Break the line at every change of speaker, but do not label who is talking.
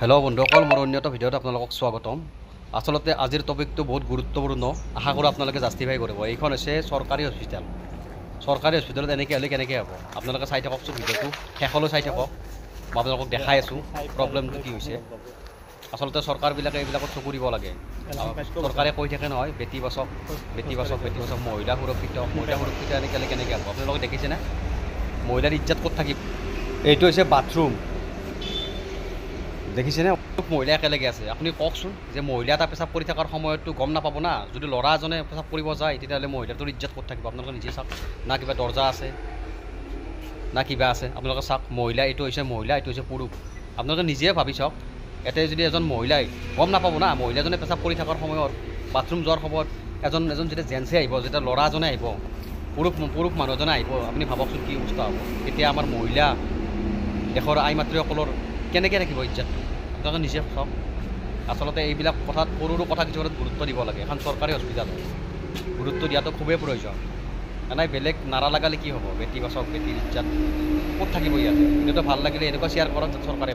Hello बंधुসকল मोर अन्य भिडिओत आपनालोকক स्वागतम। आसलते आजिर टपिकটো बहुत गुरुत्वपूर्ण। आशा करूँ आपनालोके जास्टिफाई करिब। এইখন হৈছে सरकारी हस्पिटाल। सरकारी हस्पिटाলত এনেকৈ হ'লে কেনেকৈ হ'ব? आपनालोকে চাই থাককচোন ভিডিওটো শেষলৈ চাই থাকক। মই আপোনালোকক দেখাই আছোঁ প্ৰব্লেমটো কি হৈছে। আচলতে চৰকাৰবিলাকে এইবিলাকত চকু দিব লাগে। চৰকাৰে কৈ থাকে নহয় বেটি বাচক মহিলা সুৰক্ষিত এনেকৈ হ'লে কেনেকৈ হ'ব? আপোনালোকে দেখিছেনে মহিলাৰ ইজ্জত ক'ত থাকিব? এইটো হৈছে বাথৰুম। দেখিছেনে মহিলা একেলগে আছে। আপুনি কওকচোন যে মহিলা এটা পেচাব কৰি থকাৰ সময়তো গম নাপাব না? যদি ল'ৰা এজনে পেচাব কৰিব যায় তেতিয়াহ'লে মহিলাটোৰ ইজ্জত ক'ত থাকিব? আপোনালোকে নিজে চাওক না কিবা দৰ্জা আছে না কিবা আছে। আপোনালোকে চাওক মহিলা এইটো হৈছে মহিলা এইটো হৈছে পুৰুষ। আপোনালোকে নিজে ভাবি চাওক ইয়াতে যদি এজন মহিলাই গম নাপাব না মহিলাজনে পেচাব কৰি থকাৰ সময়ত বাথৰুম যোৱাৰ সময়ত এজন যেতিয়া জেন্টছে আহিব যেতিয়া ল'ৰা এজনে আহিব পুৰুষ মানুহ এজনে আহিব আপুনি ভাবকচোন কি অৱস্থা হ'ব? তেতিয়া আমাৰ মহিলা দেশৰ আই মাতৃসকলৰ কেনেকৈ থাকিব ইজ্জতটো? আপোনালোকে নিজে চাওক। আচলতে এইবিলাক কথাত সৰু কথা কিছুমানত গুৰুত্ব দিব লাগে। এখন চৰকাৰী হস্পিটাল গুৰুত্ব দিয়াটো খুবেই প্ৰয়োজন। এনেই বেলেগ নাৰা লগালে কি হ'ব? বেটি বাচক বেটিৰ ইজ্জত ক'ত থাকিব ইয়াতে? এইটো ভাল লাগিলে এনেকুৱা শ্বেয়াৰ কৰক চৰকাৰে